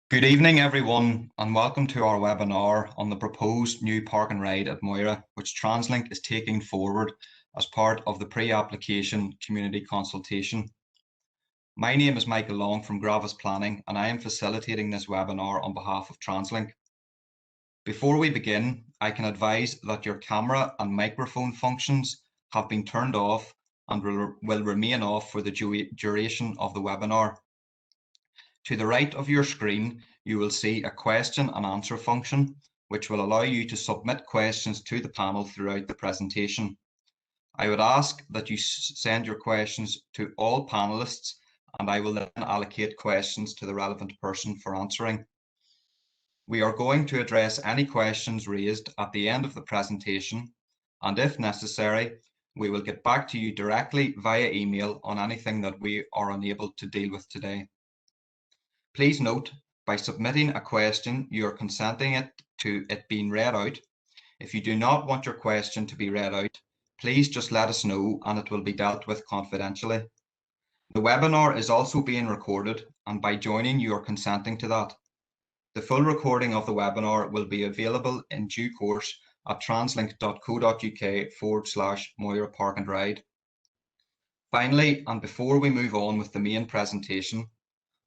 Good evening, everyone, and welcome to our webinar on the proposed new park and ride at Moira, which TransLink is taking forward as part of the pre-application community consultation. My name is Michael Long from Gravis Planning, and I am facilitating this webinar on behalf of TransLink. Before we begin, I can advise that your camera and microphone functions have been turned off and will remain off for the duration of the webinar. To the right of your screen, you will see a question and answer function, which will allow you to submit questions to the panel throughout the presentation. I would ask that you send your questions to all panelists, and I will then allocate questions to the relevant person for answering. We are going to address any questions raised at the end of the presentation, and if necessary, we will get back to you directly via email on anything that we are unable to deal with today. Please note, by submitting a question, you are consenting to it being read out. If you do not want your question to be read out, please just let us know and it will be dealt with confidentially. The webinar is also being recorded, and by joining, you are consenting to that. The full recording of the webinar will be available in due course at translink.co.uk/Moira Park and Ride. Finally, and before we move on with the main presentation,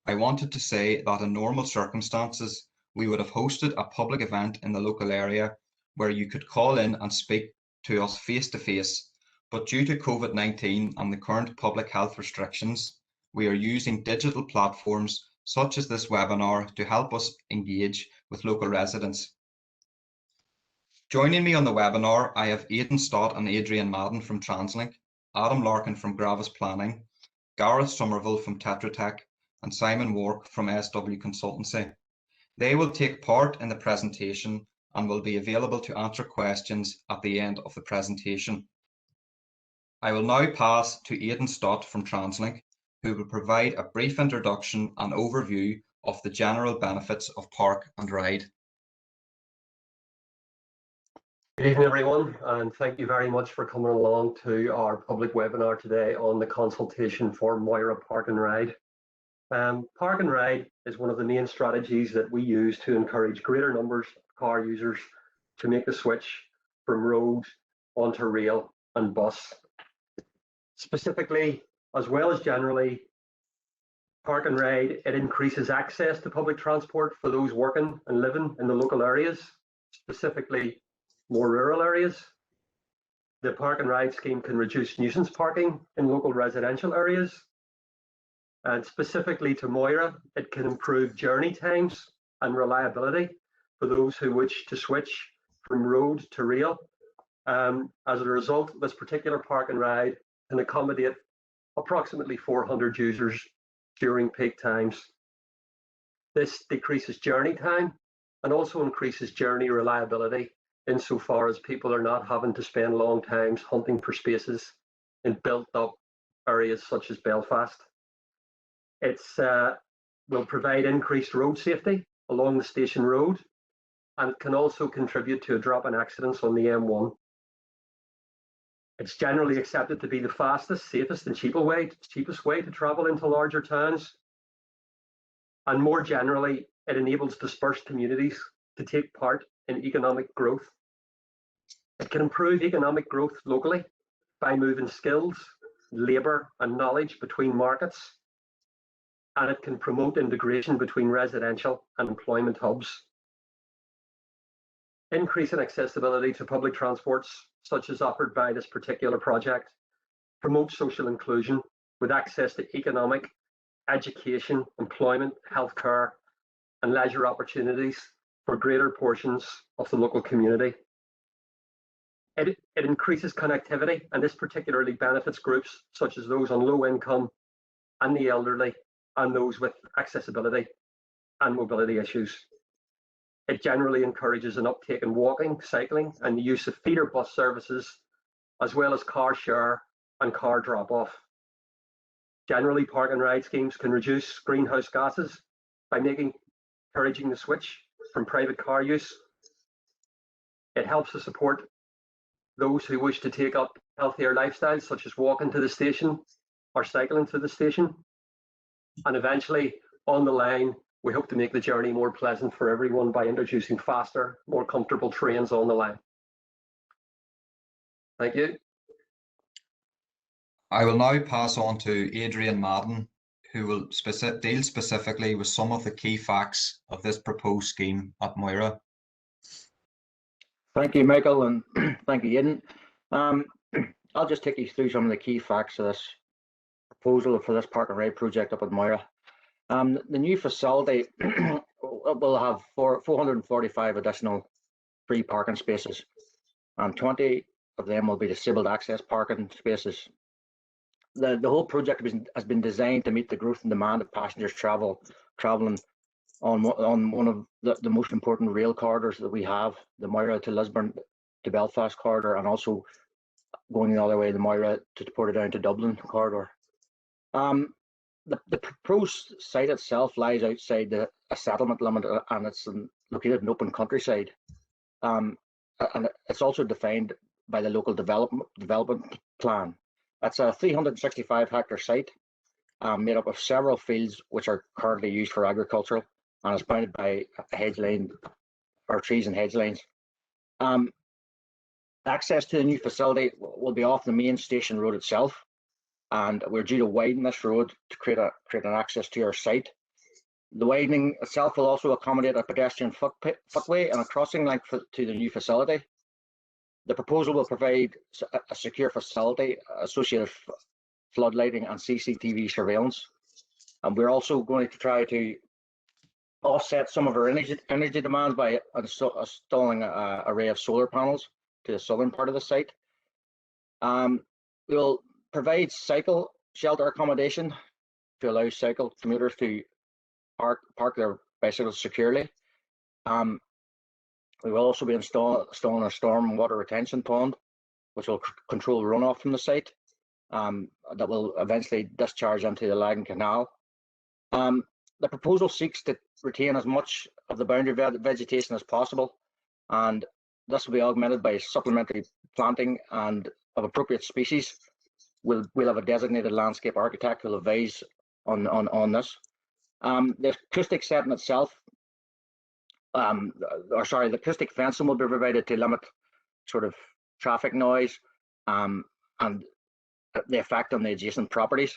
I wanted to say that in normal circumstances, we would have hosted a public event in the local area where you could call in and speak to us face to face, but due to COVID-19 and the current public health restrictions, we are using digital platforms such as this webinar to help us engage with local residents. Joining me on the webinar, I have Aidan Stott and Adrian Madden from TransLink, Adam Larkin from Gravis Planning, Gareth Somerville from Tetra Tech, and Simon Wark from SW Consultancy. They will take part in the presentation and will be available to answer questions at the end of the presentation. I will now pass to Aidan Stott from TransLink, who will provide a brief introduction and overview of the general benefits of park and ride. Good evening, everyone, and thank you very much for coming along to our public webinar today on the consultation for Moira Park and Ride. Park and ride is one of the main strategies that we use to encourage greater numbers of car users to make the switch from road onto rail and bus. Specifically, as well as generally, park and ride, it increases access to public transport for those working and living in the local areas, specifically more rural areas. The park and ride scheme can reduce nuisance parking in local residential areas. And specifically to Moira, it can improve journey times and reliability for those who wish to switch from road to rail. As a result, this particular park and ride can accommodate approximately 400 users during peak times. This decreases journey time and also increases journey reliability insofar as people are not having to spend long times hunting for spaces in built up areas such as Belfast. It will provide increased road safety along the station road, and it can also contribute to a drop in accidents on the M1. It's generally accepted to be the fastest, safest and cheapest way to travel into larger towns. And more generally, it enables dispersed communities to take part in economic growth. It can improve economic growth locally by moving skills, labour and knowledge between markets, and it can promote integration between residential and employment hubs. Increase in accessibility to public transports, such as offered by this particular project, promotes social inclusion with access to economic, education, employment, healthcare, and leisure opportunities for greater portions of the local community. It increases connectivity, and this particularly benefits groups such as those on low income and the elderly and those with accessibility and mobility issues. It generally encourages an uptake in walking, cycling, and the use of feeder bus services, as well as car share and car drop-off. Generally, park and ride schemes can reduce greenhouse gases by encouraging the switch from private car use. It helps to support those who wish to take up healthier lifestyles, such as walking to the station or cycling to the station. And eventually, on the line, We hope to make the journey more pleasant for everyone by introducing faster, more comfortable trains on the line. Thank you. I will now pass on to Adrian Madden, who will deal specifically with some of the key facts of this proposed scheme at Moira. Thank you, Michael, and thank you, Aidan. I'll just take you through some of the key facts of this proposal for this park and ride project up at Moira. The new facility will have 445 additional free parking spaces, and 20 of them will be disabled access parking spaces. The whole project has been designed to meet the growth and demand of passengers traveling on one of the most important rail corridors that we have, the Moira to Lisburn to Belfast corridor, and also going the other way, the Moira to Portadown to Dublin corridor. The proposed site itself lies outside a settlement limit, and it's located in open countryside. And it's also defined by the local development plan. It's a 365-hectare site made up of several fields which are currently used for agricultural, and is bounded by a hedge line, or trees and hedge lines. Access to the new facility will be off the main station road itself, and we're due to widen this road to create an access to our site. The widening itself will also accommodate a pedestrian footway and a crossing link to the new facility. The proposal will provide a secure facility, associated floodlighting and CCTV surveillance. And we're also going to try to offset some of our energy demands by installing an array of solar panels to the southern part of the site. We'll provide cycle shelter accommodation to allow cycle commuters to park their bicycles securely. We will also be installing a storm water retention pond, which will control runoff from the site, that will eventually discharge into the Lagan Canal. The proposal seeks to retain as much of the boundary vegetation as possible, and this will be augmented by supplementary planting and of appropriate species. We'll have a designated landscape architect who will advise on this. The acoustic setting itself, the acoustic fencing will be provided to limit sort of traffic noise and the effect on the adjacent properties.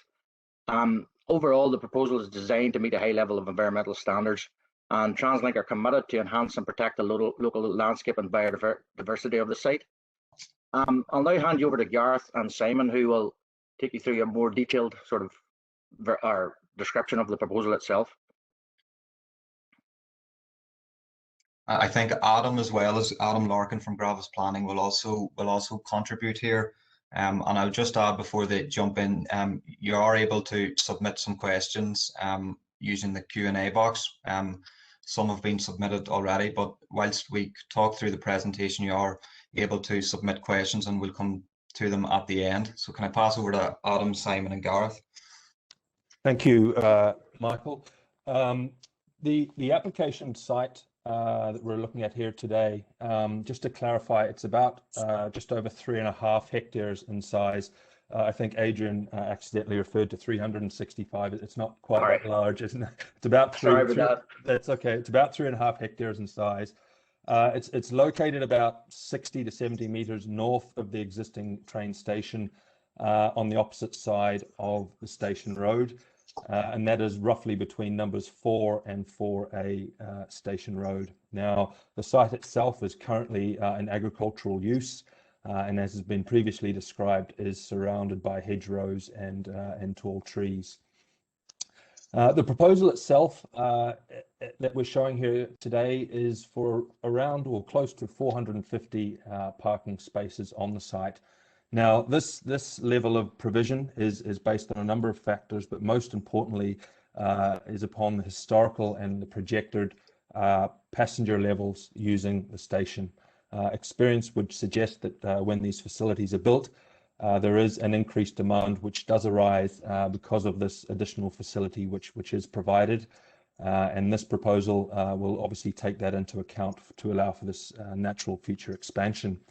Overall, the proposal is designed to meet a high level of environmental standards, and TransLink are committed to enhance and protect the local landscape and biodiversity of the site. I'll now hand you over to Gareth and Simon, who will take you through a more detailed sort of description of the proposal itself. I think Adam, as well as Adam Larkin from Gravis Planning, will also contribute here. And I'll just add before they jump in, you are able to submit some questions using the Q&A box. Some have been submitted already, but whilst we talk through the presentation, you are able to submit questions, and we'll come to them at the end. So can I pass over to Adam, Simon, and Gareth? Thank you, Michael. The application site that we're looking at here today, just to clarify, it's about just over 3.5 hectares in size. I think Adrian accidentally referred to 365. It's not quite that large, isn't it? It's about that's okay. It's about 3.5 hectares in size. It's located about 60 to 70 meters north of the existing train station, on the opposite side of the station road. And that is roughly between numbers 4 and 4A Station Road. Now, the site itself is currently in agricultural use, and as has been previously described, is surrounded by hedgerows and tall trees. The proposal itself that we're showing here today is for around or close to 450 parking spaces on the site. Now, this level of provision is based on a number of factors, but most importantly is upon the historical and the projected passenger levels using the station. Experience would suggest that when these facilities are built, there is an increased demand which does arise because of this additional facility which is provided. And this proposal will obviously take that into account to allow for this natural future expansion.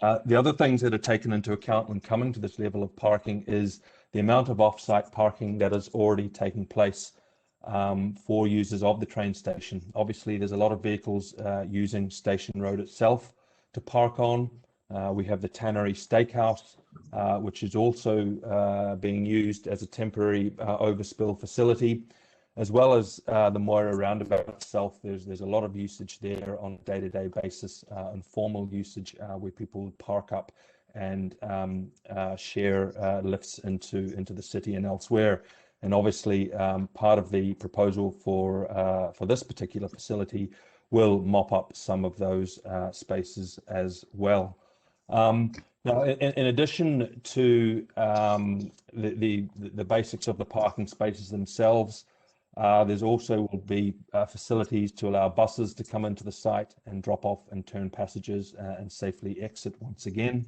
The other things that are taken into account when coming to this level of parking is the amount of off-site parking that is already taking place for users of the train station. Obviously, there's a lot of vehicles using Station Road itself to park on. We have the Tannery Steakhouse, which is also being used as a temporary overspill facility, as well as the Moira roundabout itself. There's a lot of usage there on a day-to-day basis, informal usage where people park up and share lifts into the city and elsewhere. And obviously, part of the proposal for this particular facility will mop up some of those spaces as well. Now, in addition to the basics of the parking spaces themselves, there's also will be facilities to allow buses to come into the site and drop off and turn passengers and safely exit once again.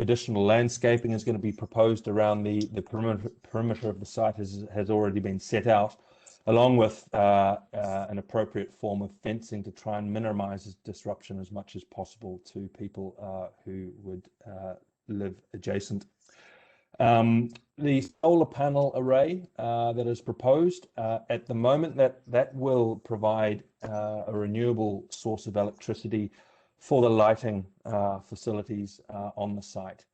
Additional landscaping is going to be proposed around the perimeter of the site has already been set out, along with an appropriate form of fencing to try and minimize disruption as much as possible to people who would live adjacent. The solar panel array that is proposed at the moment, that will provide a renewable source of electricity for the lighting facilities on the site.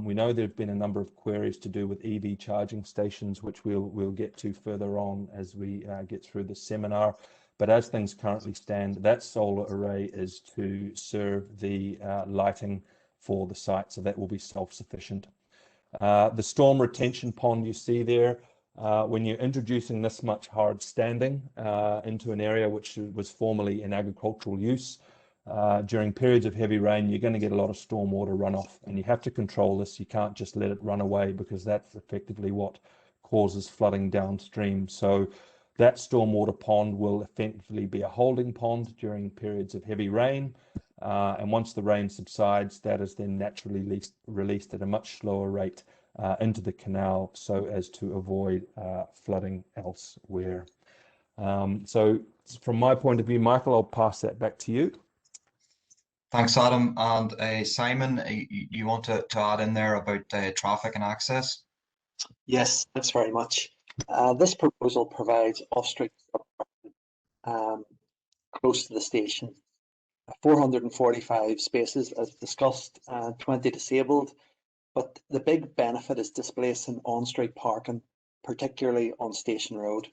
We know there have been a number of queries to do with EV charging stations, which we'll get to further on as we get through the seminar. But as things currently stand, that solar array is to serve the lighting for the site, so that will be self-sufficient. The storm retention pond you see there, when you're introducing this much hard standing into an area which was formerly in agricultural use, during periods of heavy rain, you're going to get a lot of stormwater runoff, and you have to control this. You can't just let it run away, because that's effectively what causes flooding downstream. So that stormwater pond will effectively be a holding pond during periods of heavy rain. And once the rain subsides, that is then naturally released at a much slower rate into the canal, so as to avoid flooding elsewhere. So from my point of view, Michael, I'll pass that back to you. Thanks, Adam. And Simon, you want to add in there about traffic and access? Yes, thanks very much. This proposal provides off-street close to the station. 445 spaces as discussed, 20 disabled, but the big benefit is displacing on-street parking, particularly on Station Road.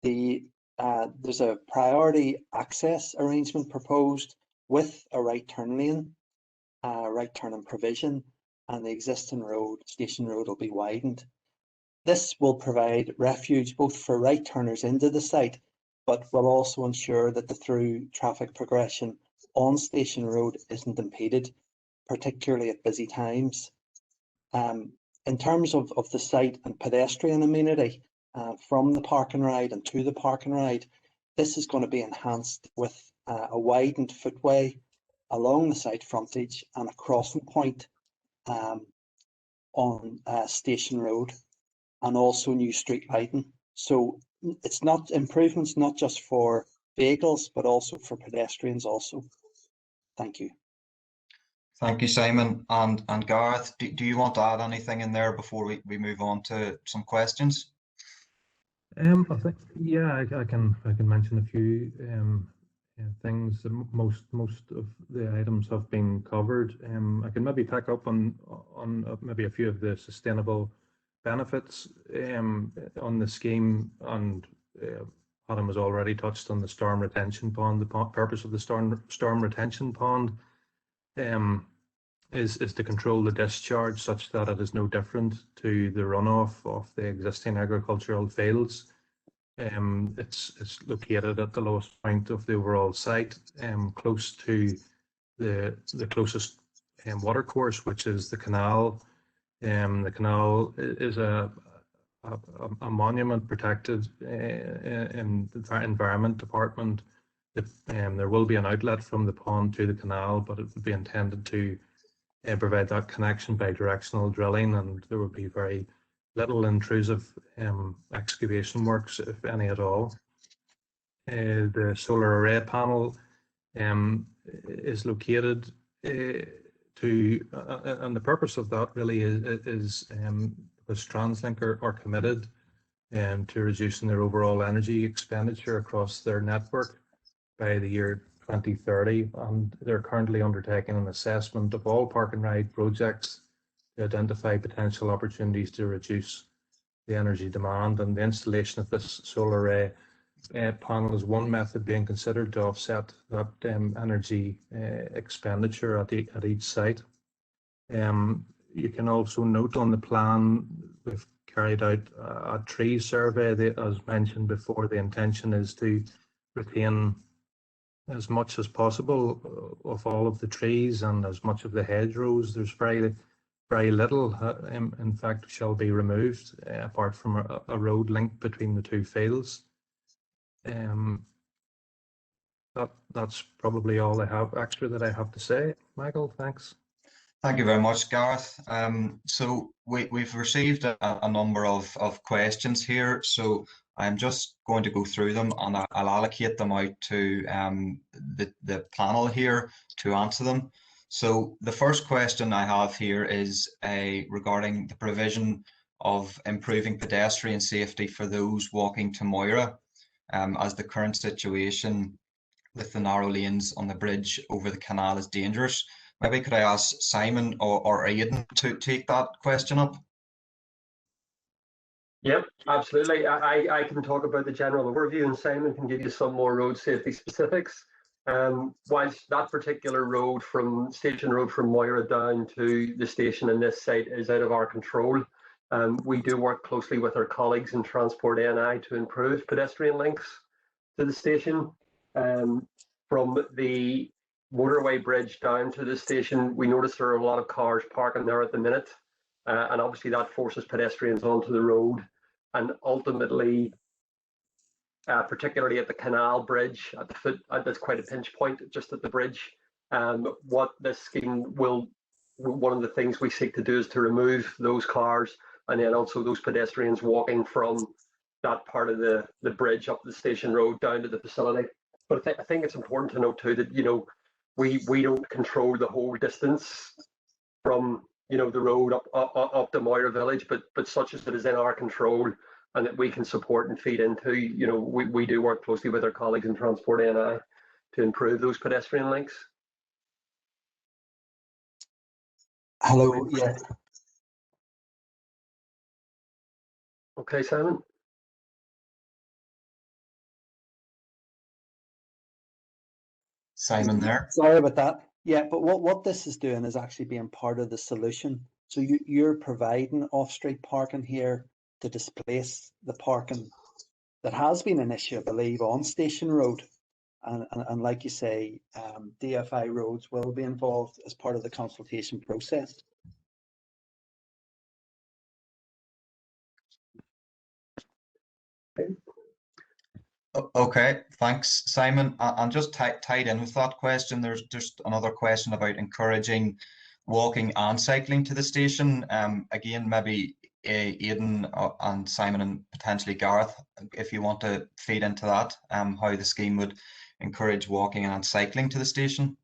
There's a priority access arrangement proposed with a right turn lane, right turning provision, and the existing road, Station Road, will be widened. This will provide refuge both for right turners into the site, but will also ensure that the through traffic progression on Station Road isn't impeded, particularly at busy times. In terms of the site and pedestrian amenity from the park and ride and to the park and ride, this is going to be enhanced with a widened footway along the site frontage and a crossing point on Station Road, and also new street lighting. So it's not improvements, not just for vehicles, but also for pedestrians also. Thank you. Thank you, Simon. And Gareth, do you want to add anything in there before we move on to some questions? I think, yeah, I can mention a few things. Most of the items have been covered. I can maybe pick up on maybe a few of the sustainable benefits on the scheme, and Adam has already touched on the storm retention pond. The purpose of the storm retention pond is to control the discharge such that it is no different to the runoff of the existing agricultural fields. It's located at the lowest point of the overall site, close to the closest water course, which is the canal. The canal is a monument protected in the Environment Department. There will be an outlet from the pond to the canal, but it would be intended to provide that connection by directional drilling, and there would be very little intrusive excavation works, if any at all. The solar array panel is located and the purpose of that really is because TransLink are committed to reducing their overall energy expenditure across their network by the year 2030, and they're currently undertaking an assessment of all park and ride projects to identify potential opportunities to reduce the energy demand, and the installation of this solar array panel is one method being considered to offset that energy expenditure at each site. You can also note on the plan we've carried out a tree survey. As mentioned before, the intention is to retain as much as possible of all of the trees and as much of the hedgerows. There's very little, in fact, shall be removed apart from a road link between the two fields. That's probably all I have extra that I have to say. Michael, thanks. Thank you very much, Gareth. So we've received a number of questions here, so I'm just going to go through them, and I'll allocate them out to the panel here to answer them. So the first question I have here is regarding the provision of improving pedestrian safety for those walking to Moira, as the current situation with the narrow lanes on the bridge over the canal is dangerous. Maybe could I ask Simon or Aidan to take that question up? Yep, absolutely. I can talk about the general overview, and Simon can give you some more road safety specifics. Whilst that particular road from Station Road from Moira down to the station in this site is out of our control, we do work closely with our colleagues in Transport NI to improve pedestrian links to the station. From the motorway bridge down to the station, we notice there are a lot of cars parking there at the minute, and obviously that forces pedestrians onto the road, and ultimately, particularly at the canal bridge at the foot, that's quite a pinch point just at the bridge. What this scheme will, one of the things we seek to do is to remove those cars, and then also those pedestrians walking from that part of the bridge up the station road down to the facility. But I think it's important to note too that, you know, we don't control the whole distance from, you know, the road up to Moira village, but such as it is in our control and that we can support and feed into, you know, we do work closely with our colleagues in Transport NI to improve those pedestrian links. Hello, yeah. Okay, Simon. Simon there. Sorry about that. Yeah, but what this is doing is actually being part of the solution. So you're providing off-street parking here to displace the parking that has been an issue, I believe, on Station Road. And like you say, DFI roads will be involved as part of the consultation process. Okay, thanks, Simon. And just tied in with that question, there's just another question about encouraging walking and cycling to the station. Again, maybe Aidan and Simon and potentially Gareth, if you want to feed into that, how the scheme would encourage walking and cycling to the station.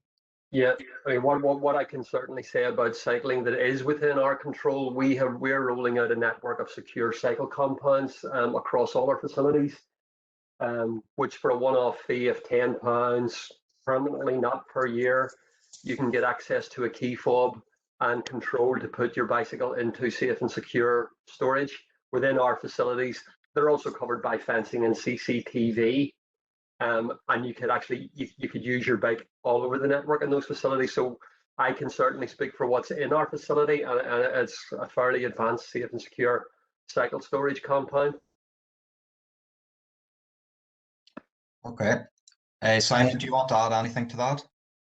Yeah, I mean, what I can certainly say about cycling that is within our control, we're rolling out a network of secure cycle compounds across all our facilities. Which for a one-off fee of £10 permanently, not per year, you can get access to a key fob and control to put your bicycle into safe and secure storage within our facilities. They're also covered by fencing and CCTV, and you could actually you could use your bike all over the network in those facilities. So I can certainly speak for what's in our facility, and it's a fairly advanced, safe and secure cycle storage compound. Okay. Simon, do you want to add anything to that?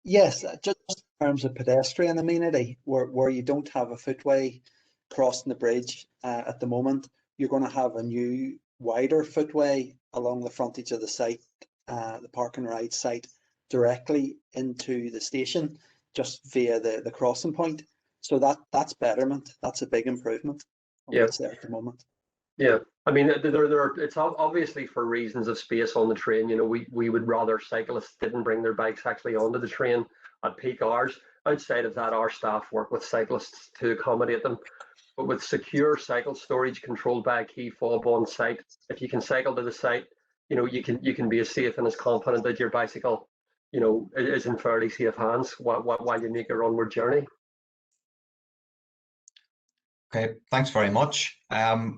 Yes, just in terms of pedestrian amenity, where you don't have a footway crossing the bridge at the moment, you're going to have a new wider footway along the frontage of the site, the park and ride site, directly into the station, just via the crossing point. So that's betterment. That's a big improvement on what's there at the moment. Yeah, I mean, it's obviously for reasons of space on the train. You know, we would rather cyclists didn't bring their bikes actually onto the train at peak hours. Outside of that, our staff work with cyclists to accommodate them. but with secure cycle storage controlled by a key fob on site. If you can cycle to the site, you can be as safe and as confident that your bicycle, is in fairly safe hands while you make your onward journey. Okay, thanks very much.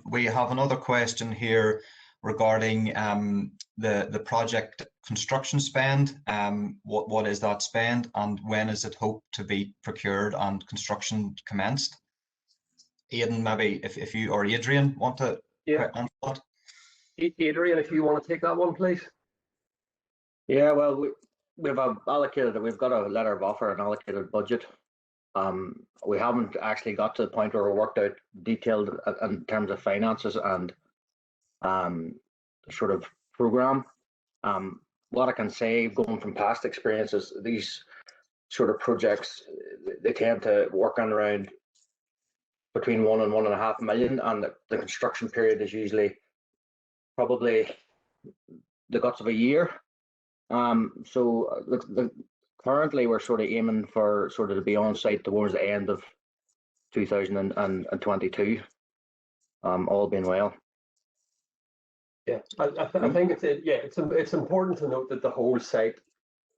We have another question here regarding the project construction spend. What is that spend, and when is it hoped to be procured and construction commenced? Aidan, maybe if you or Adrian want to answer that. Adrian, if you want to take that one, please. Yeah, well, we've allocated. We've got a letter of offer and allocated budget. We haven't actually got to the point where we're worked out detailed in terms of finances and sort of program. What I can say, going from past experiences, these sort of projects, they tend to work on around between 1 and 1.5 million, and the construction period is usually probably the guts of a year. So currently we're sort of aiming for sort of to be on site towards the end of 2022, all being well. Yeah, I think it's important to note that the whole site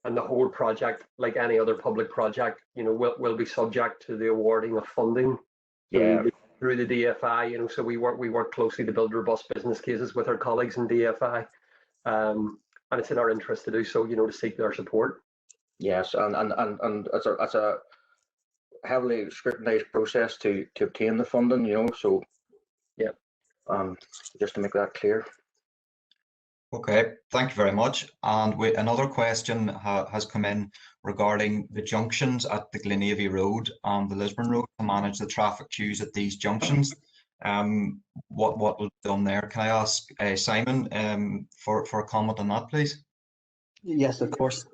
and the whole project, like any other public project, will be subject to the awarding of funding through the DFI. So we work closely to build robust business cases with our colleagues in DFI, and it's in our interest to do so. To seek their support. Yes, and it's a heavily scrutinized process to obtain the funding. So yeah, just to make that clear. Okay, thank you very much. And another question has come in regarding the junctions at the Glenavy Road and the Lisburn Road to manage the traffic queues at these junctions. What will be done there? Can I ask Simon for a comment on that, please? Yes, of course.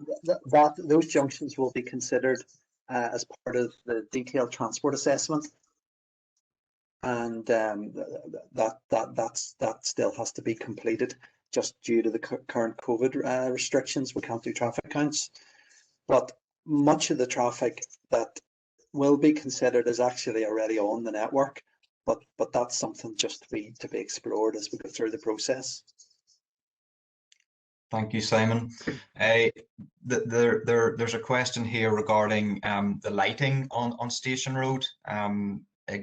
Those junctions will be considered as part of the detailed transport assessment, and that still has to be completed. Just due to the current COVID restrictions, we can't do traffic counts. But much of the traffic that will be considered is actually already on the network. But that's something just to be explored as we go through the process. Thank you, Simon. There's a question here regarding the lighting on Station Road.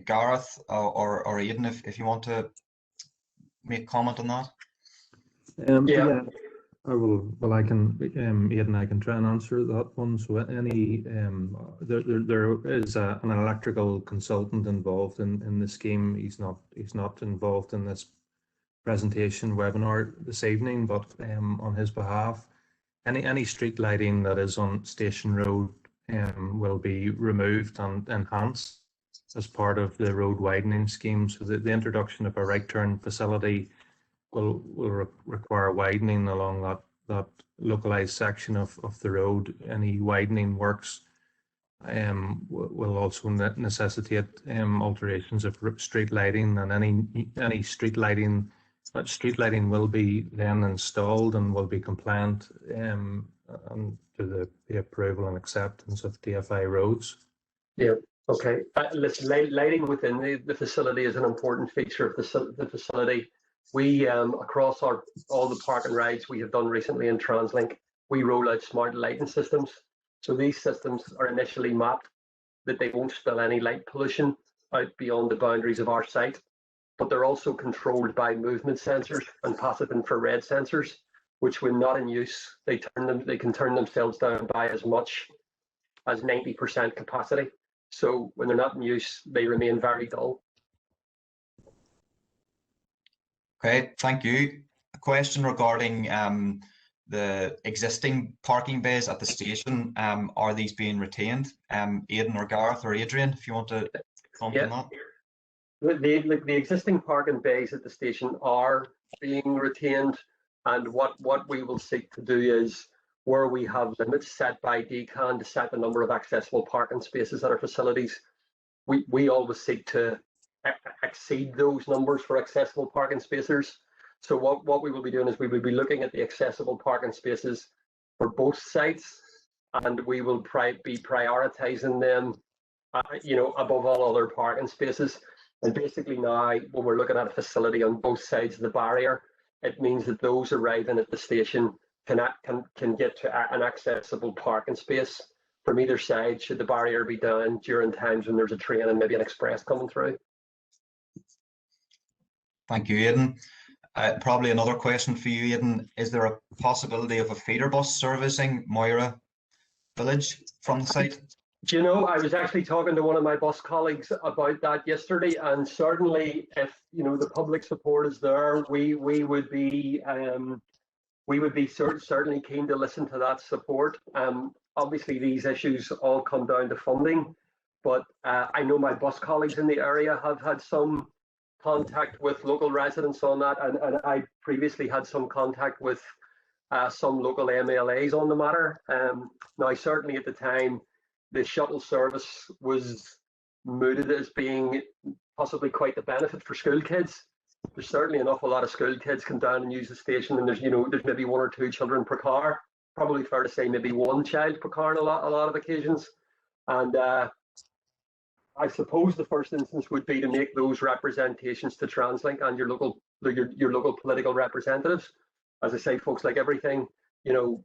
Gareth or Aidan, if you want to make comment on that. Yeah, I will. Well, I can. Aidan, I can try and answer that one. So, there is an electrical consultant involved in the scheme. He's not involved in this presentation webinar this evening, but on his behalf, any street lighting that is on Station Road will be removed and enhanced as part of the road widening scheme. So the introduction of a right turn facility will require widening along that localized section of the road. Any widening works will also necessitate alterations of street lighting, and any street lighting will be then installed and will be compliant to the approval and acceptance of DFI roads. Yeah. Okay. Listen, lighting within the facility is an important feature of the facility. We across all the park and rides we have done recently in TransLink, we roll out smart lighting systems. So these systems are initially mapped that they won't spill any light pollution out beyond the boundaries of our site, but they're also controlled by movement sensors and passive infrared sensors, which when not in use, they can turn themselves down by as much as 90% capacity. So when they're not in use, they remain very dull. Okay, thank you. A question regarding the existing parking bays at the station. Are these being retained? Aidan or Gareth or Adrian, if you want to comment on that. The existing parking bays at the station are being retained, and what we will seek to do is, where we have limits set by DCAN to set the number of accessible parking spaces at our facilities, we always seek to exceed those numbers for accessible parking spaces. So what we will be doing is we will be looking at the accessible parking spaces for both sites, and we will be prioritizing them, above all other parking spaces. And basically now, when we're looking at a facility on both sides of the barrier, it means that those arriving at the station can get to an accessible parking space from either side should the barrier be down during times when there's a train and maybe an express coming through. Thank you, Aidan. Probably another question for you, Aidan. Is there a possibility of a feeder bus servicing Moira village from the site? Do you know, I was actually talking to one of my bus colleagues about that yesterday, and certainly if, you know, the public support is there, we would be certainly keen to listen to that support. Obviously these issues all come down to funding, but I know my bus colleagues in the area have had some contact with local residents on that, and I previously had some contact with some local MLAs on the matter. Now, certainly at the time, the shuttle service was mooted as being possibly quite the benefit for school kids. There's certainly an awful lot of school kids come down and use the station, and there's maybe 1 or 2 children per car. Probably fair to say maybe 1 child per car on a lot of occasions. And I suppose the first instance would be to make those representations to TransLink and your local political representatives. As I say, folks, like everything, you know,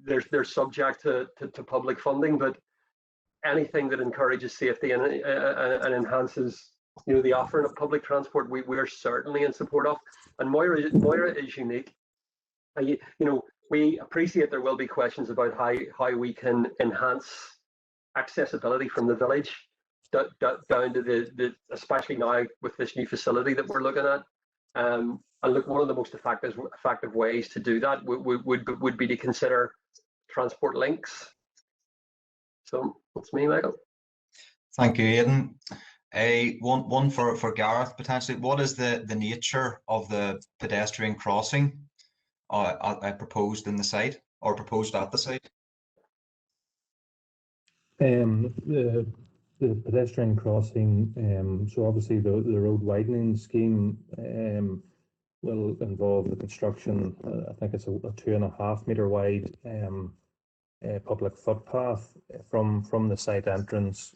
they're subject to public funding, but anything that encourages safety and enhances, you know, the offering of public transport, we're certainly in support of. And Moira is unique. You know, we appreciate there will be questions about how we can enhance accessibility from the village down to the especially now with this new facility that we're looking at. And look, one of the most effective ways to do that would be to consider transport links. So that's me, Michael. Thank you, Aidan. One for Gareth potentially. What is the nature of the pedestrian crossing proposed in the site or proposed at the site? The pedestrian crossing, so obviously the road widening scheme will involve the construction, I think it's a 2.5 metre wide public footpath from the site entrance,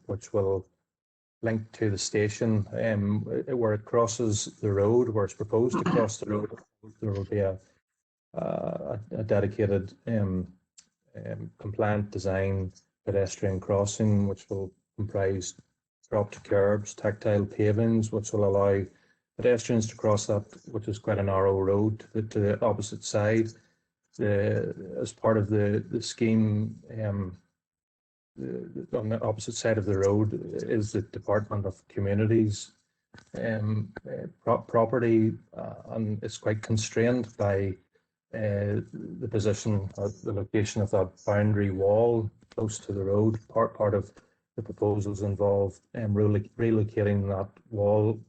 which will link to the station where it crosses the road, where it's proposed to cross the road. There will be a dedicated compliant design pedestrian crossing, which will comprise dropped curbs, tactile pavings, which will allow pedestrians to cross that, which is quite a narrow road, to the opposite side. As part of the scheme, on the opposite side of the road is the Department of Communities property, and it's quite constrained by the position of the location of that boundary wall close to the road. Part of the proposals involve relocating that wall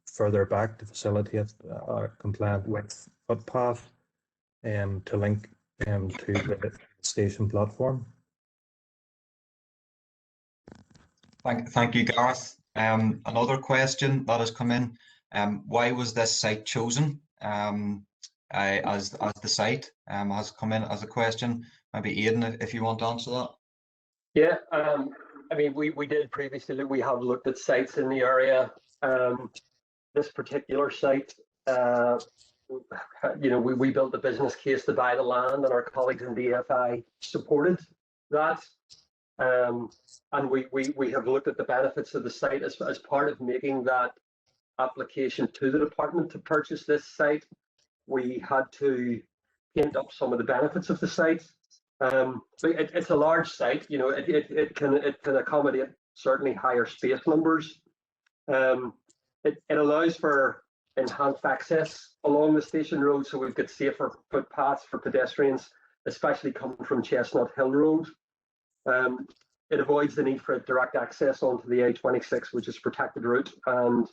further back to facilitate a compliant width footpath to link to the station platform. Thank you, Gareth. Another question that has come in: why was this site chosen as the site? Has come in as a question. Maybe Aidan, if you want to answer that. Yeah, I mean, we did previously. We have looked at sites in the area. This particular site, you know, we built the business case to buy the land, and our colleagues in DFI supported that. And we have looked at the benefits of the site as part of making that application to the department to purchase this site. We had to paint up some of the benefits of the site. It's a large site, you know. It can accommodate certainly higher space numbers. It allows for enhanced access along the station road, so we've got safer footpaths for pedestrians, especially coming from Chestnut Hill Road. It avoids the need for direct access onto the A26, which is protected route, and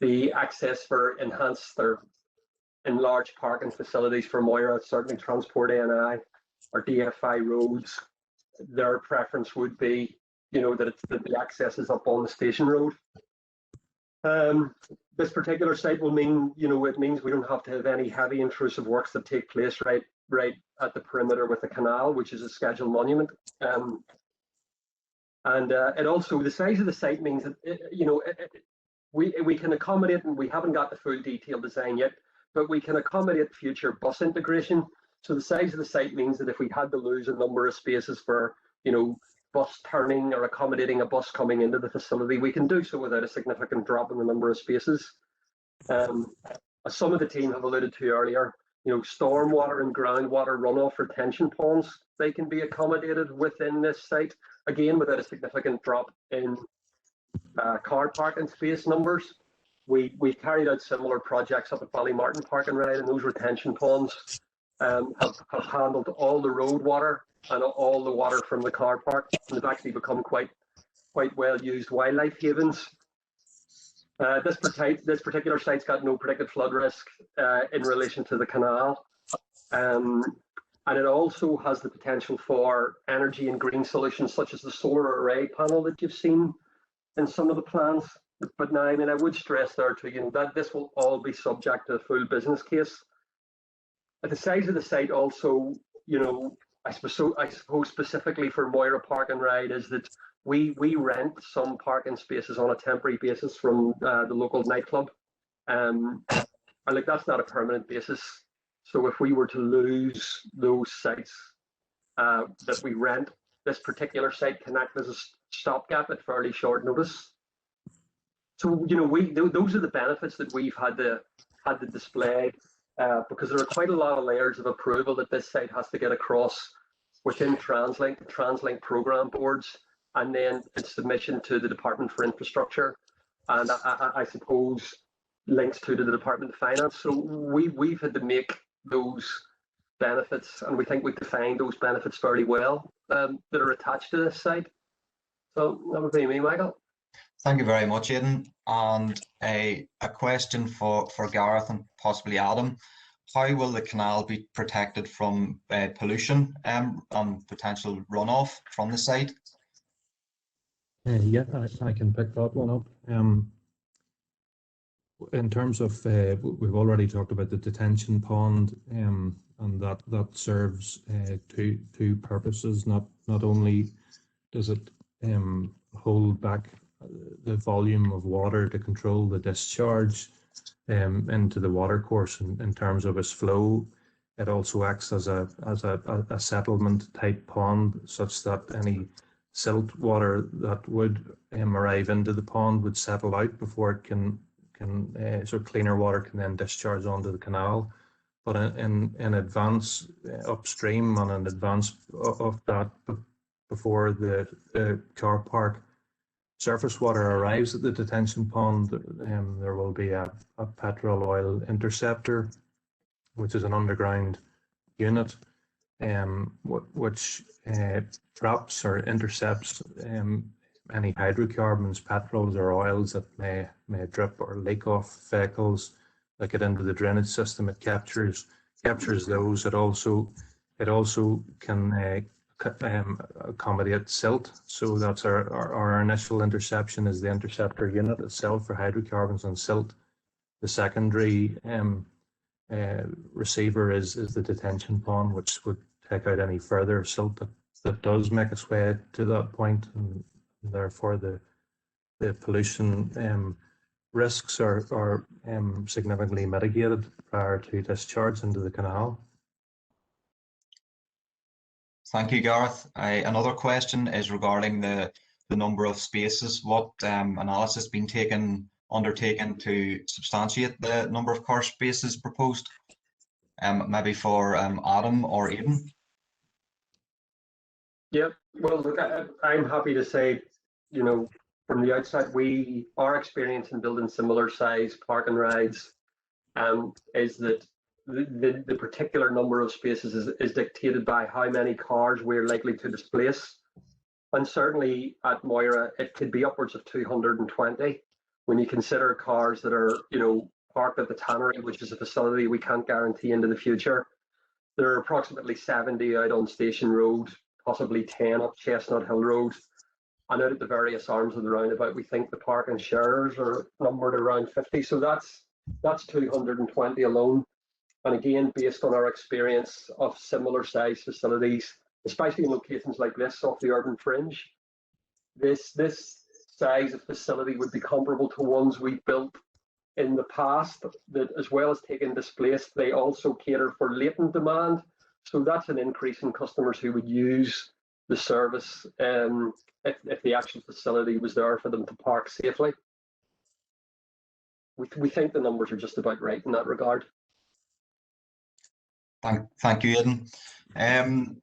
the access for enlarged parking facilities for Moira, certainly Transport ANI or DFI roads. Their preference would be, you know, that the access is up on the station road. This particular site will mean, you know, it means we don't have to have any heavy intrusive works that take place right at the perimeter with the canal, which is a scheduled monument. And it also, the size of the site means that, we can accommodate, and we haven't got the full detailed design yet, but we can accommodate future bus integration. So the size of the site means that if we had to lose a number of spaces for, bus turning or accommodating a bus coming into the facility, we can do so without a significant drop in the number of spaces. As some of the team have alluded to earlier, stormwater and groundwater runoff retention ponds, they can be accommodated within this site, again, without a significant drop in car parking space numbers. We've carried out similar projects up at Ballymartin Park and Ride, and those retention ponds have handled all the road water and all the water from the car park, and they've actually become quite well used wildlife havens. This particular site's got no predicted flood risk in relation to the canal, and it also has the potential for energy and green solutions such as the solar array panel that you've seen in some of the plans. But now, I would stress there too, that this will all be subject to a full business case. At the size of the site also, I suppose specifically for Moira Park and Ride is that we rent some parking spaces on a temporary basis from the local nightclub. And that's not a permanent basis. So if we were to lose those sites that we rent, this particular site can act as a stopgap at fairly short notice. So, those are the benefits that we've had to display, because there are quite a lot of layers of approval that this site has to get across within TransLink, the TransLink program boards, and then its submission to the Department for Infrastructure, and I suppose links to the Department of Finance. So we've had to make those benefits, and we think we've defined those benefits fairly well that are attached to this site. So that would be me, Michael. Thank you very much, Aidan. And a question for Gareth and possibly Adam. How will the canal be protected from pollution and potential runoff from the site? Yeah, I can pick that one up. In terms of, we've already talked about the detention pond, and that serves two purposes. Not only does it hold back the volume of water to control the discharge into the watercourse in terms of its flow, it also acts as a settlement type pond, such that any silt water that would arrive into the pond would settle out before it can so cleaner water can then discharge onto the canal. But in advance upstream and in advance of that, before the car park surface water arrives at the detention pond, there will be a petrol oil interceptor, which is an underground unit, which traps or intercepts any hydrocarbons, petrols or oils that may drip or leak off vehicles that get into the drainage system. It captures those. It also can accommodate silt. So that's our initial interception is the interceptor unit itself for hydrocarbons and silt. The secondary receiver is the detention pond, which would take out any further silt that does make its way to that point, and therefore the pollution risks are significantly mitigated prior to discharge into the canal. Thank you, Gareth. Another question is regarding the number of spaces. What analysis has been undertaken to substantiate the number of car spaces proposed? Maybe for Adam or Aidan. Yeah, well, look, I'm happy to say, from the outset, our experience in building similar size park and rides is that the particular number of spaces is dictated by how many cars we're likely to displace. And certainly at Moira, it could be upwards of 220 when you consider cars that are, parked at the tannery, which is a facility we can't guarantee into the future. There are approximately 70 out on Station Road, possibly 10 up Chestnut Hill Road. And out at the various arms of the roundabout, we think the park and sharers are numbered around 50. So that's 220 alone. And again, based on our experience of similar size facilities, especially in locations like this off the urban fringe, this size of facility would be comparable to ones we built in the past, that as well as taking displaced, they also cater for latent demand. So that's an increase in customers who would use the service if the actual facility was there for them to park safely. We think the numbers are just about right in that regard. Thank you, Aidan.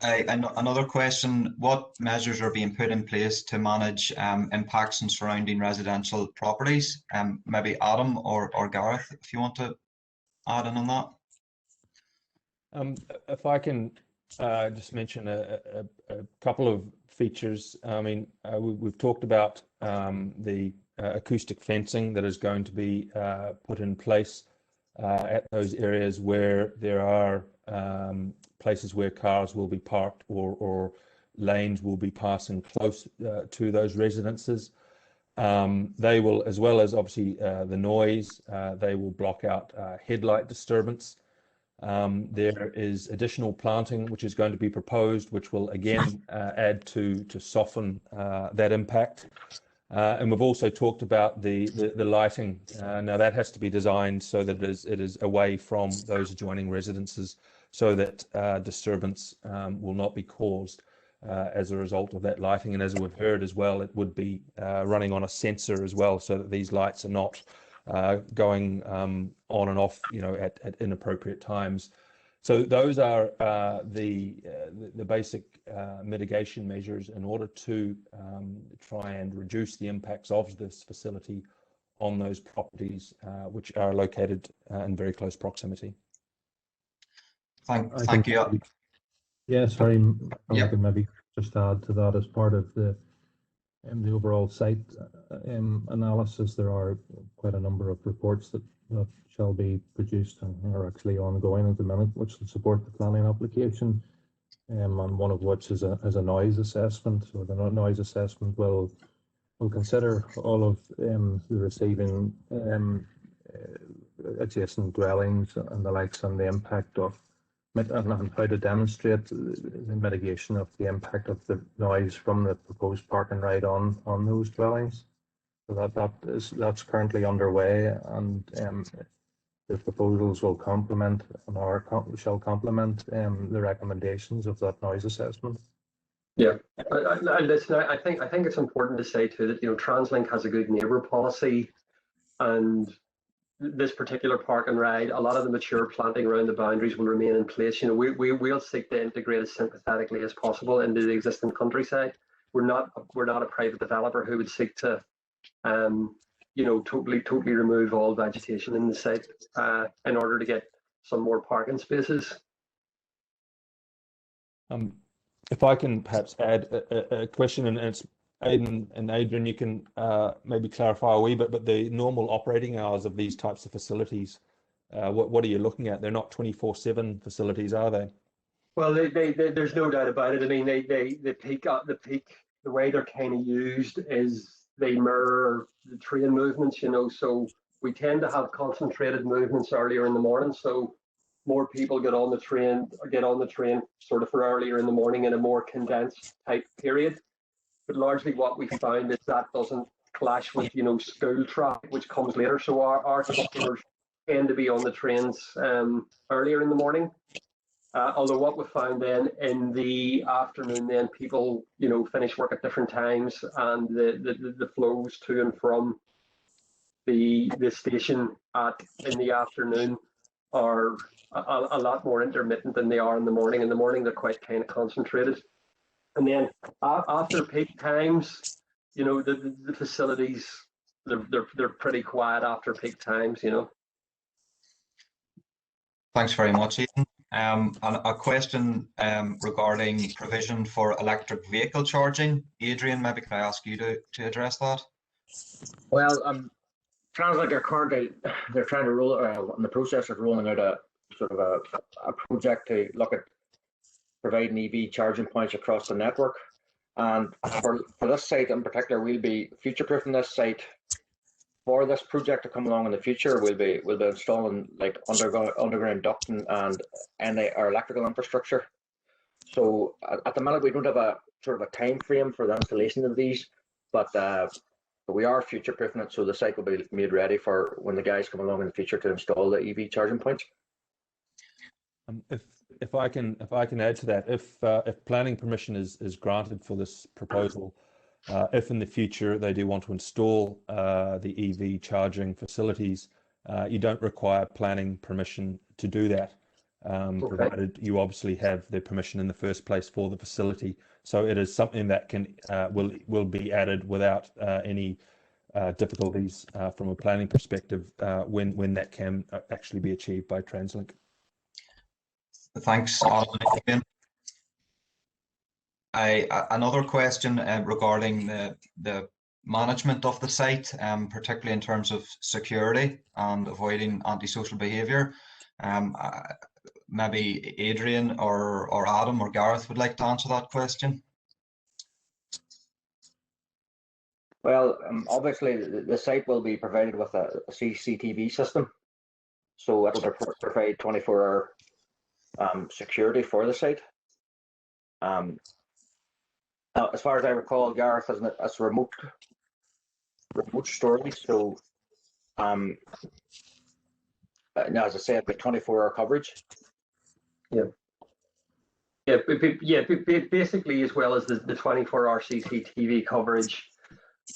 Another question, what measures are being put in place to manage impacts on surrounding residential properties? Maybe Adam or Gareth, if you want to add in on that. If I can just mention a couple of features. I mean, we've talked about the acoustic fencing that is going to be put in place at those areas where there are places where cars will be parked or lanes will be passing close to those residences. They will, as well as obviously the noise, they will block out headlight disturbance. There is additional planting which is going to be proposed, which will again add to soften that impact. And we've also talked about the lighting. Now that has to be designed so that it is away from those adjoining residences, so that disturbance will not be caused as a result of that lighting. And as we've heard as well, it would be running on a sensor as well, so that these lights are not going on and off, at inappropriate times. So those are the basic mitigation measures in order to try and reduce the impacts of this facility on those properties which are located in very close proximity. Thank you. Yeah, sorry, Yeah. I could maybe just add to that as part of the overall site analysis. There are quite a number of reports that shall be produced and are actually ongoing at the minute, which will support the planning application, and one of which is a noise assessment. So the noise assessment will consider all of the receiving adjacent dwellings and the likes, and the impact of and how to demonstrate the mitigation of the impact of the noise from the proposed park and ride on those dwellings. So that's currently underway, and the proposals will complement shall complement the recommendations of that noise assessment. Yeah, listen, I think it's important to say too that TransLink has a good neighbour policy, and this particular park and ride, a lot of the mature planting around the boundaries will remain in place. We'll seek to integrate as sympathetically as possible into the existing countryside. We're not a private developer who would seek to totally remove all vegetation in the site in order to get some more parking spaces. If I can perhaps add a question, and it's Aidan and Adrian, you can maybe clarify a wee bit, but the normal operating hours of these types of facilities, what are you looking at? They're not 24/7 facilities, are they? Well, there's no doubt about it. I mean, the peak, the way they're kind of used is they mirror the train movements, so we tend to have concentrated movements earlier in the morning. So more people get on the train sort of for earlier in the morning in a more condensed type period. But largely what we found is that doesn't clash with, school traffic, which comes later. So our customers tend to be on the trains earlier in the morning. Although what we found then in the afternoon, then people, finish work at different times, and the flows to and from the station in the afternoon are a lot more intermittent than they are in the morning. In the morning, they're quite kind of concentrated. And then after peak times, the facilities, they're pretty quiet after peak times, Thanks very much, Aidan. And a question regarding provision for electric vehicle charging. Adrian, maybe can I ask you to address that? Well, TransLink are currently they're trying to roll in the process of rolling out a sort of a project to look at providing EV charging points across the network. And for this site in particular, we'll be future-proofing this site for this project to come along in the future. We'll be installing like underground ducting and our electrical infrastructure. So at the minute, we don't have a sort of a time frame for the installation of these, but we are future proofing it, so the site will be made ready for when the guys come along in the future to install the EV charging points. If I can add to that, if planning permission is granted for this proposal, if in the future they do want to install the EV charging facilities, you don't require planning permission to do that, provided you obviously have the permission in the first place for the facility. So it is something that can will be added without any difficulties from a planning perspective when that can actually be achieved by TransLink. Thanks, Alan. Another question regarding the management of the site, particularly in terms of security and avoiding antisocial behaviour. Maybe Adrian or Adam or Gareth would like to answer that question. Well, obviously the site will be provided with a CCTV system, so it'll provide 24-hour security for the site. As far as I recall, Gareth, isn't it? It's remote storage, so now, as I said, with 24-hour coverage. Basically, as well as the 24-hour CCTV coverage,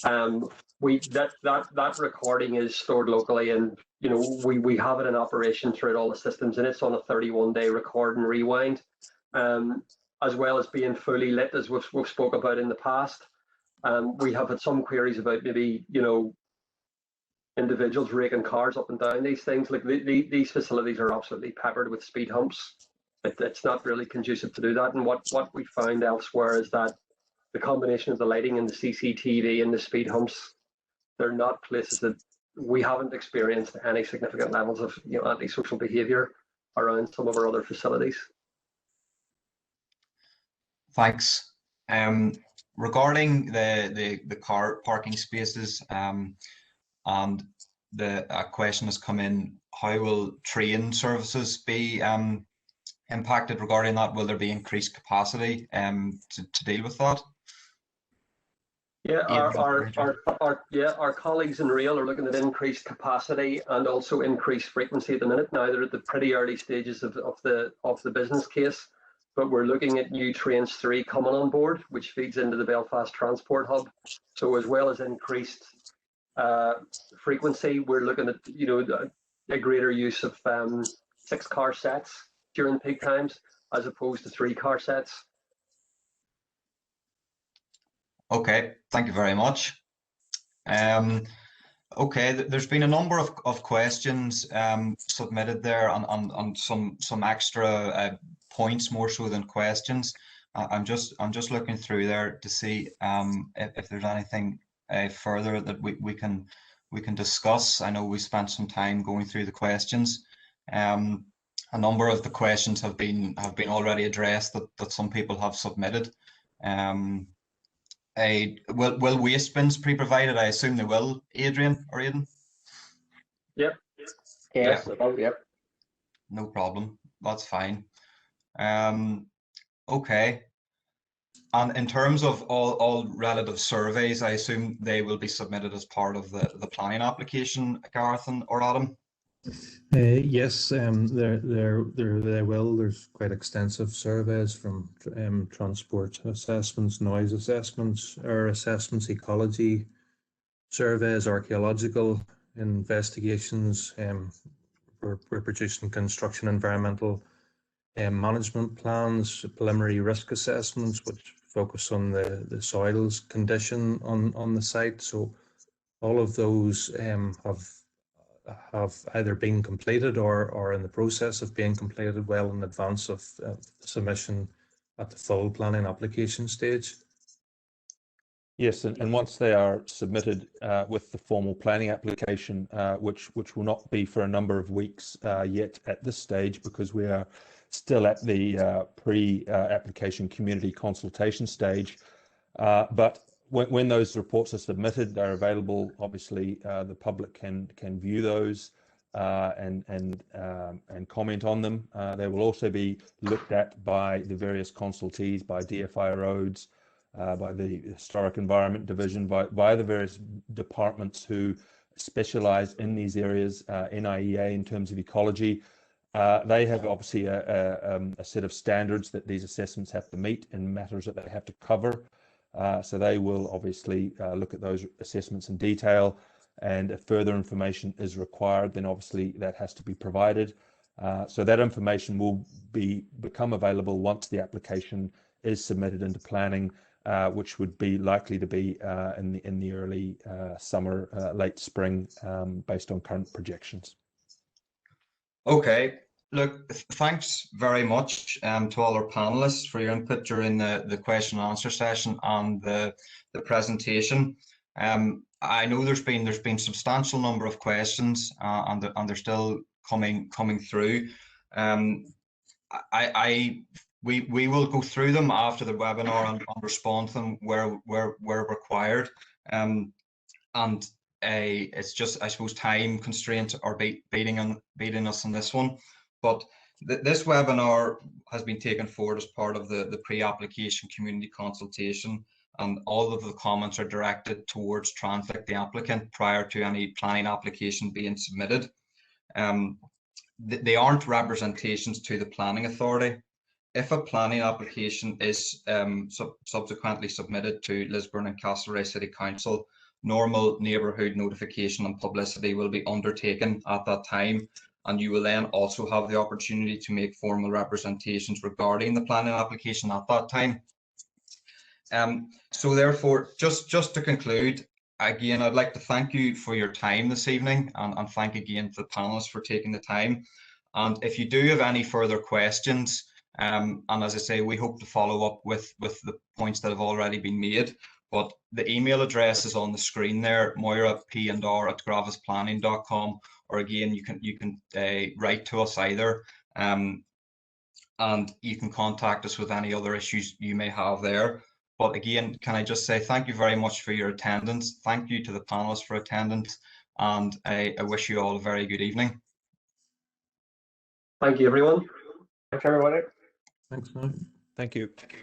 that recording is stored locally, and we have it in operation throughout all the systems, and it's on a 31-day record and rewind, as well as being fully lit, as we've spoke about in the past. We have had some queries about maybe individuals raking cars up and down these things. Like these facilities are absolutely peppered with speed humps. It's not really conducive to do that. And what we found elsewhere is that the combination of the lighting and the CCTV and the speed humps, they're not places that we haven't experienced any significant levels of antisocial behaviour around some of our other facilities. Thanks. Regarding the car parking spaces, and the question has come in: how will train services be impacted regarding that? Will there be increased capacity to deal with that? Yeah, our colleagues in rail are looking at increased capacity and also increased frequency at the minute. Now they're at the pretty early stages of the business case, but we're looking at new trains 3 coming on board, which feeds into the Belfast Transport Hub. So as well as increased frequency, we're looking at a greater use of 6-car sets during peak times as opposed to 3-car sets. Okay, thank you very much. Okay, there's been a number of questions submitted there on some extra points more so than questions. I'm just looking through there to see if there's anything further that we can discuss. I know we spent some time going through the questions. A number of the questions have been already addressed that some people have submitted. Will waste bins be provided? I assume they will, Adrian or Aidan? Yep. Yes. Yeah. Yep. No problem. That's fine. Okay. And in terms of all relative surveys, I assume they will be submitted as part of the planning application, Gareth or Adam? Yes, they will. There's quite extensive surveys from transport assessments, noise assessments, air assessments, ecology surveys, archaeological investigations. We're producing construction environmental management plans, preliminary risk assessments, which focus on the soils condition on the site. So all of those have either been completed or are in the process of being completed well in advance of submission at the full planning application stage. Yes, and once they are submitted with the formal planning application, which will not be for a number of weeks yet at this stage, because we are still at the pre-application community consultation stage. But when those reports are submitted, they're available. Obviously, the public can view those. and comment on them. They will also be looked at by the various consultees, by DFI Roads, by the Historic Environment Division, by the various departments who specialize in these areas, NIEA in terms of ecology. They have obviously a set of standards that these assessments have to meet in matters that they have to cover. So they will obviously look at those assessments in detail, and if further information is required, then obviously that has to be provided. So that information will become available once the application is submitted into planning, which would be likely to be in the early summer, late spring, based on current projections. Okay. Look, thanks very much to all our panelists for your input during the question and answer session and the presentation. I know there's been substantial number of questions and they're still coming through. We will go through them after the webinar and respond to them where required. It's just, I suppose, time constraints are beating us on this one. But this webinar has been taken forward as part of the pre-application community consultation, and all of the comments are directed towards Translic, the applicant, prior to any planning application being submitted. They aren't representations to the planning authority. If a planning application is subsequently submitted to Lisburn and Castlereagh City Council, normal neighbourhood notification and publicity will be undertaken at that time, and you will then also have the opportunity to make formal representations regarding the planning application at that time. So therefore, just to conclude, again, I'd like to thank you for your time this evening, and thank again to the panelists for taking the time. And if you do have any further questions, and as I say, we hope to follow up with the points that have already been made. But the email address is on the screen there, moira.p&r@gravisplanning.com, or again, you can write to us either, and you can contact us with any other issues you may have there. But again, can I just say thank you very much for your attendance. Thank you to the panelists for attendance, and I wish you all a very good evening. Thank you, everyone. Thanks, everybody. Thanks, Mike. Thank you.